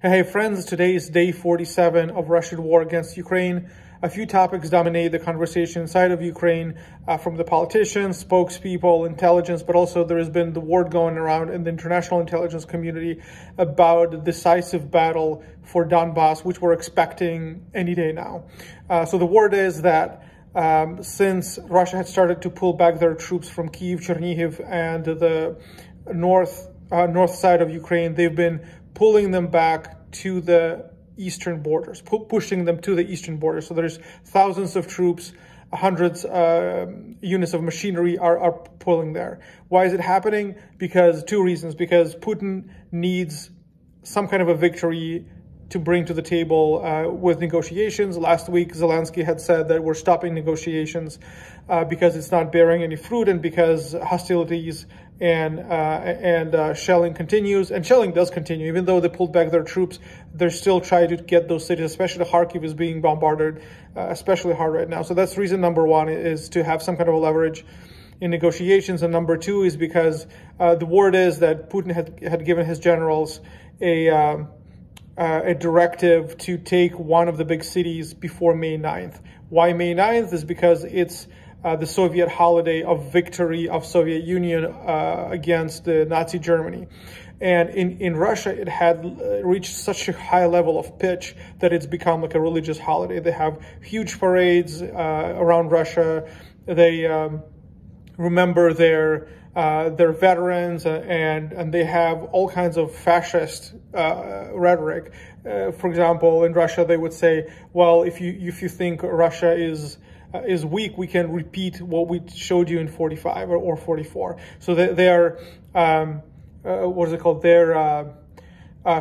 Hey friends, today is day 47 of Russian war against Ukraine. A few topics dominate the conversation inside of Ukraine, from the politicians, spokespeople, intelligence, but also there has been the word going around in the international intelligence community about the decisive battle for Donbas, which we're expecting any day now. So the word is that since Russia had started to pull back their troops from Kyiv, Chernihiv, and the north side of Ukraine, they've been pulling them back to the eastern borders, pushing them to the eastern borders. So there's thousands of troops, hundreds units of machinery are pulling there. Why is it happening? Because two reasons. Because Putin needs some kind of a victory to bring to the table with negotiations. Last week, Zelensky had said that we're stopping negotiations because it's not bearing any fruit, and because hostilities and shelling continues. And shelling does continue. Even though they pulled back their troops, they're still trying to get those cities, especially Kharkiv is being bombarded especially hard right now. So that's reason number one, is to have some kind of a leverage in negotiations. And number two is because the word is that Putin had given his generals a directive to take one of the big cities before May 9th. Why May 9th? Is because it's the Soviet holiday of victory of Soviet Union against Nazi Germany. And in Russia, it had reached such a high level of pitch that it's become like a religious holiday. They have huge parades around Russia. They remember their veterans, and they have all kinds of fascist rhetoric. For example, in Russia, they would say, well, if you think Russia is weak, we can repeat what we showed you in 45 or 44. So they are, what is it called? They're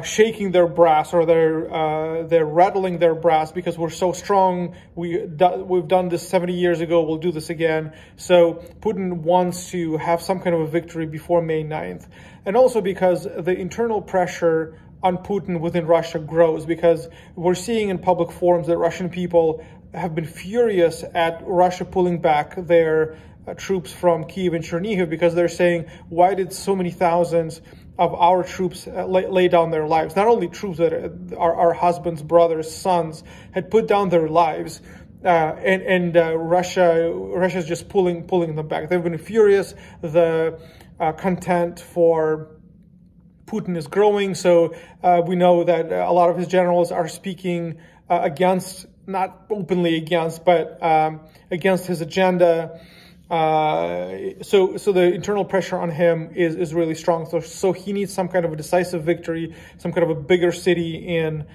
shaking their brass, or they're rattling their brass, because we're so strong. We've done this 70 years ago. We'll do this again. So Putin wants to have some kind of a victory before May 9th. And also because the internal pressure on Putin within Russia grows, because we're seeing in public forums that Russian people have been furious at Russia pulling back their troops from Kyiv and Chernihiv, because they're saying, why did so many thousands of our troops lay down their lives? Not only troops that are our husbands, brothers, sons had put down their lives, and Russia's just pulling them back. They've been furious. The content for Putin is growing. So we know that a lot of his generals are speaking against, not openly against, but against his agenda. So the internal pressure on him is really strong. So he needs some kind of a decisive victory, some kind of a bigger city in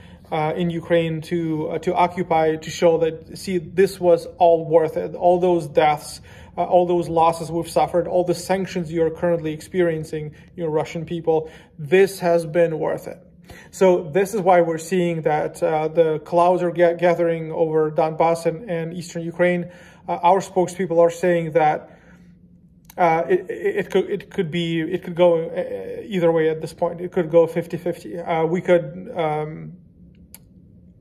Ukraine to occupy, to show that, see, this was all worth it. All those deaths, all those losses we've suffered, all the sanctions you're currently experiencing, Russian people, this has been worth it. So this is why we're seeing that the clouds are gathering over Donbas and eastern Ukraine. Our spokespeople are saying that it could go either way at this point. It could go 50-50.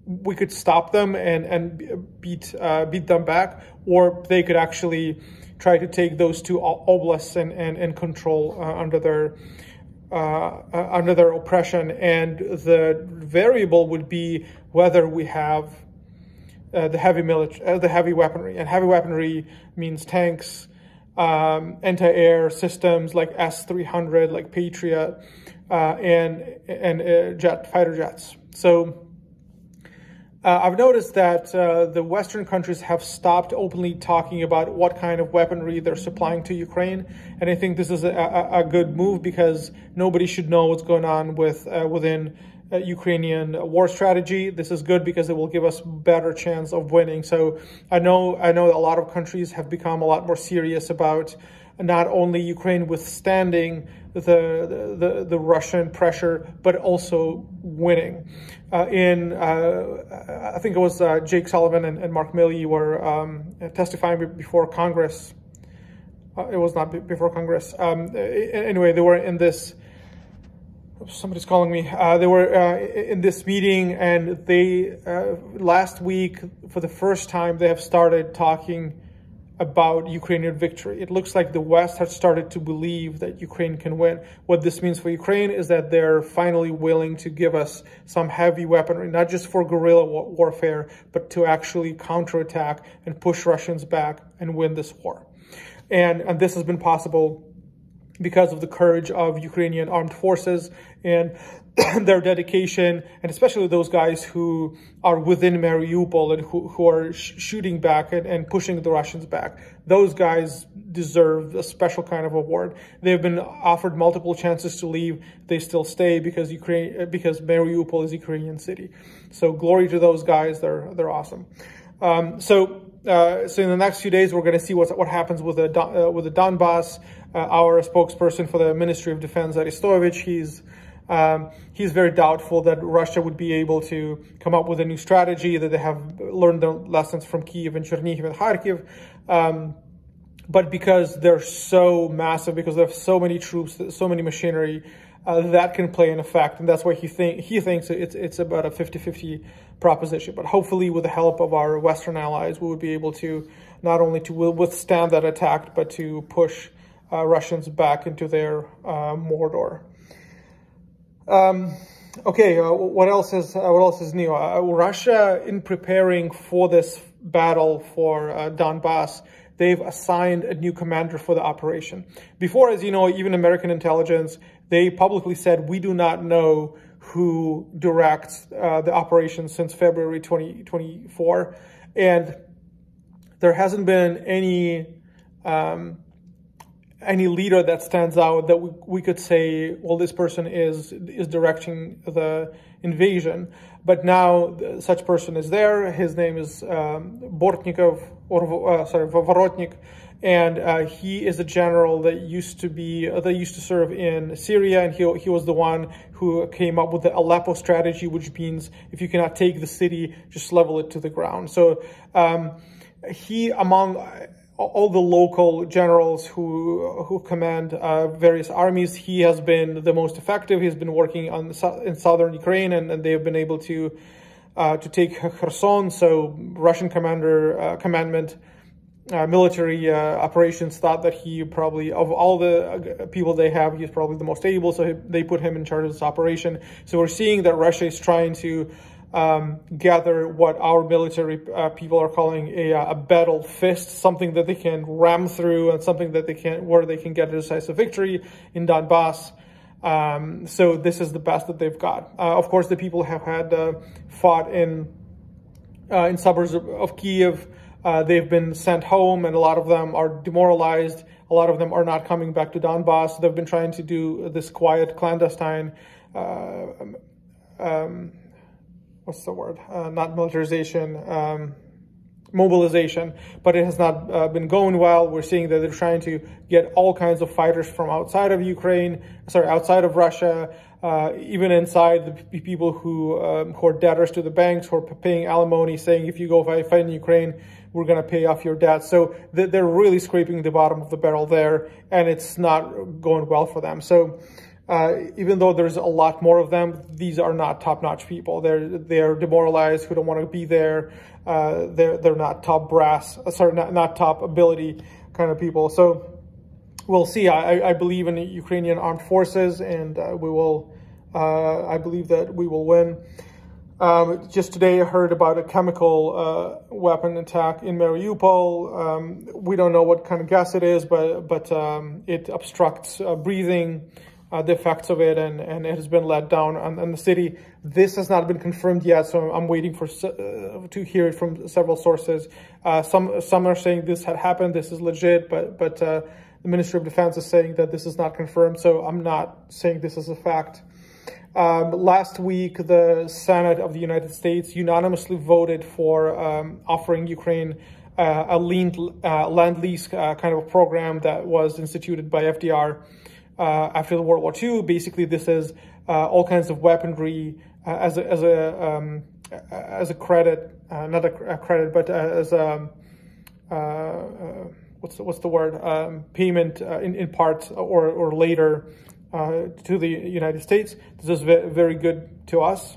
We could stop them and beat them back, or they could actually try to take those two oblasts and control under their oppression. And the variable would be whether we have the heavy weaponry. And heavy weaponry means tanks, anti-air systems like S-300, like Patriot, and fighter jets. So I've noticed that the Western countries have stopped openly talking about what kind of weaponry they're supplying to Ukraine. And I think this is a good move, because nobody should know what's going on within Ukrainian war strategy. This is good because it will give us better chance of winning. So I know a lot of countries have become a lot more serious about not only Ukraine withstanding the Russian pressure, but also winning. I think it was Jake Sullivan and Mark Milley were testifying before Congress. It was not before Congress. Anyway, they were in this. Somebody's calling me. They were in this meeting, and they last week, for the first time, they have started talking about Ukrainian victory. It looks like the West has started to believe that Ukraine can win. What this means for Ukraine is that they're finally willing to give us some heavy weaponry, not just for guerrilla warfare, but to actually counterattack and push Russians back and win this war. And this has been possible because of the courage of Ukrainian armed forces and their dedication, and especially those guys who are within Mariupol and who are shooting back and pushing the Russians back. Those guys deserve a special kind of award. They've been offered multiple chances to leave. They still stay because Mariupol is a Ukrainian city. So glory to those guys. They're awesome. So in the next few days, we're going to see what happens with the Donbas. Our spokesperson for the Ministry of Defense, Aristovich, he's very doubtful that Russia would be able to come up with a new strategy, that they have learned the lessons from Kyiv and Chernihiv and Kharkiv. But because they're so massive, because they have so many troops, so many machinery, that can play an effect. And that's why he thinks it's about a 50-50 proposition. But hopefully with the help of our Western allies, we would be able to not only to withstand that attack, but to push Russians back into their Mordor. Okay, what else is new? Russia, in preparing for this battle for Donbas, they've assigned a new commander for the operation. Before, as you know, even American intelligence, they publicly said, we do not know who directs the operation since February 2024. And there hasn't been any leader that stands out that we could say, well, this person is directing the invasion. But now such person is there. His name is Vorotnik, and he is a general that used to serve in Syria, and he was the one who came up with the Aleppo strategy, which means if you cannot take the city, just level it to the ground. So he, among all the local generals who command various armies, he has been the most effective. He's been working in southern Ukraine, and they have been able to take Kherson. So Russian commandment military operations thought that he probably, of all the people they have, he's probably the most able. So they put him in charge of this operation. So we're seeing that Russia is trying to gather what our military people are calling a battle fist, something that they can ram through, and something that where they can get a decisive victory in Donbas. So this is the best that they've got. Of course, the people have had fought in suburbs of Kyiv. They've been sent home, and a lot of them are demoralized. A lot of them are not coming back to Donbas. They've been trying to do this quiet, clandestine what's the word? Not militarization, mobilization, but it has not been going well. We're seeing that they're trying to get all kinds of fighters from outside of outside of Russia, even inside the people who are debtors to the banks, who are paying alimony, saying, if you go fight in Ukraine, we're going to pay off your debt. So they're really scraping the bottom of the barrel there, and it's not going well for them. So even though there's a lot more of them, these are not top-notch people. They're demoralized, who don't want to be there. They're not top brass, not top ability kind of people. So we'll see. I believe in the Ukrainian armed forces, and I believe that we will win. Just today I heard about a chemical weapon attack in Mariupol. We don't know what kind of gas it is, but it obstructs breathing. The effects of it, and it has been let down on the city. This has not been confirmed yet, so I'm waiting to hear it from several sources. Some are saying this had happened, this is legit, but the Ministry of Defense is saying that this is not confirmed, so I'm not saying this is a fact. Last week, the Senate of the United States unanimously voted for offering Ukraine a Lend-lease kind of a program that was instituted by FDR after the World War II. Basically, this is all kinds of weaponry as a credit, not a credit, but as a what's the word? Payment in part or later to the United States. This is very good to us.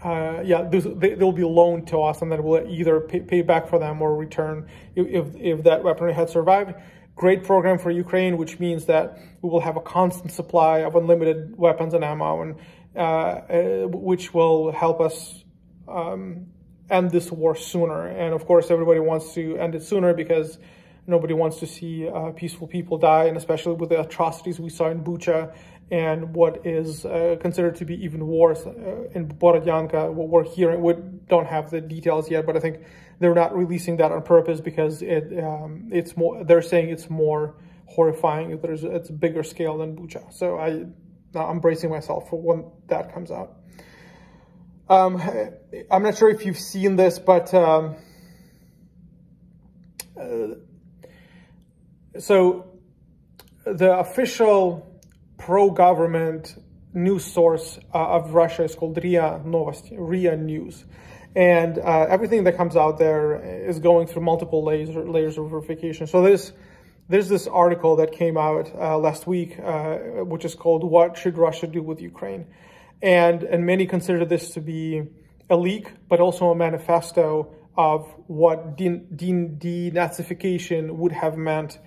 they'll be loaned to us, and then we'll either pay back for them or return if that weaponry had survived. Great program for Ukraine, which means that we will have a constant supply of unlimited weapons and ammo, and which will help us end this war sooner. And of course, everybody wants to end it sooner because nobody wants to see peaceful people die, and especially with the atrocities we saw in Bucha and what is considered to be even worse in Borodyanka. What we're hearing, we don't have the details yet, but I think they're not releasing that on purpose because it's more. They're saying it's more horrifying. It's a bigger scale than Bucha. So I'm bracing myself for when that comes out. I'm not sure if you've seen this, but so the official pro-government news source of Russia is called RIA News. And everything that comes out there is going through multiple layers of verification. So there's this article that came out last week, which is called "What Should Russia Do with Ukraine?" And many consider this to be a leak, but also a manifesto of what denazification would have meant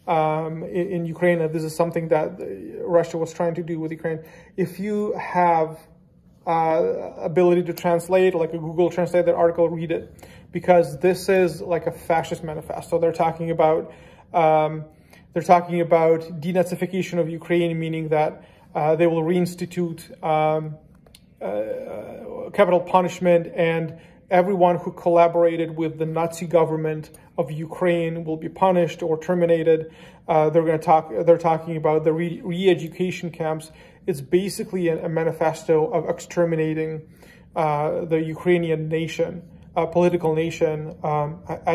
in Ukraine. This is something that Russia was trying to do with Ukraine. If you have ability to translate, like a Google Translate that article, read it, because this is like a fascist manifesto. They're talking about denazification of Ukraine, meaning that they will reinstitute capital punishment, and everyone who collaborated with the Nazi government of Ukraine will be punished or terminated. They're talking about the re-education camps. It's basically a manifesto of exterminating the Ukrainian nation, political nation,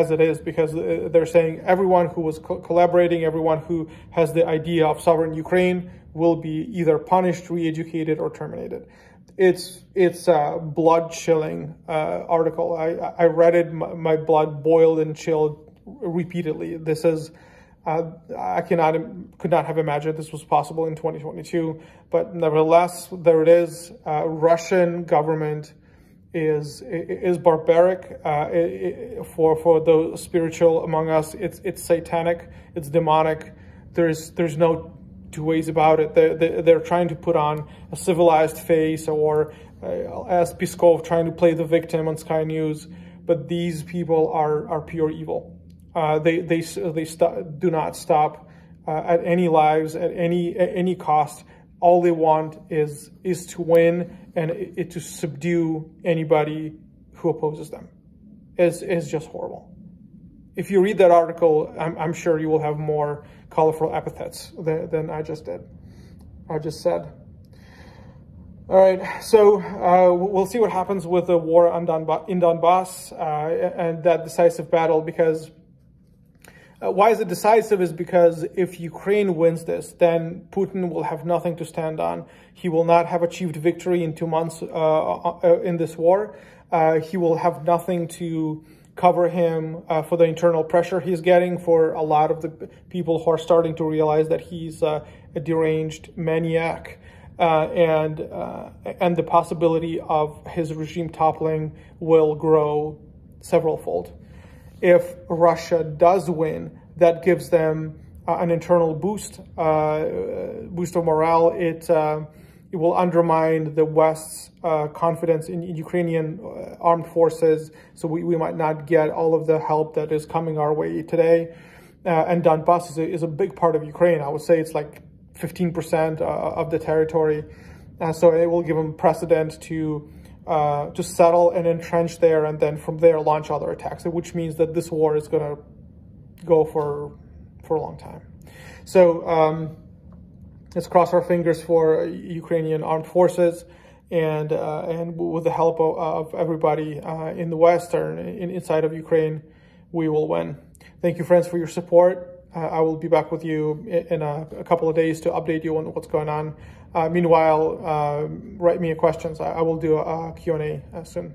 as it is, because they're saying everyone who was collaborating, everyone who has the idea of sovereign Ukraine will be either punished, re-educated, or terminated. It's a blood-chilling article. I read it, my blood boiled and chilled repeatedly. This is I could not have imagined this was possible in 2022, but nevertheless, there it is. Russian government is barbaric. For the spiritual among us, it's satanic, it's demonic. There's no two ways about it. They're trying to put on a civilized face, or as Peskov trying to play the victim on Sky News, but these people are pure evil. They do not stop at any lives, at any cost. All they want is to win and to subdue anybody who opposes them. It's just horrible. If you read that article, I'm sure you will have more colorful epithets than I just did. I just said. All right, so we'll see what happens with the war in Donbas and that decisive battle, because why is it decisive is because if Ukraine wins this, then Putin will have nothing to stand on. He will not have achieved victory in 2 months in this war. He will have nothing to cover him for the internal pressure he's getting, for a lot of the people who are starting to realize that he's a deranged maniac, and the possibility of his regime toppling will grow several-fold. If Russia does win, that gives them an internal boost of morale. It will undermine the West's confidence in Ukrainian armed forces, so we might not get all of the help that is coming our way today. And Donbas is a big part of Ukraine. I would say it's like 15% of the territory. So it will give them precedent to settle and entrench there, and then from there launch other attacks, which means that this war is going to go for a long time. So let's cross our fingers for Ukrainian armed forces, and with the help of everybody in the West or inside of Ukraine, we will win. Thank you, friends, for your support. I will be back with you in a couple of days to update you on what's going on. Meanwhile, write me questions. I will do a Q&A soon.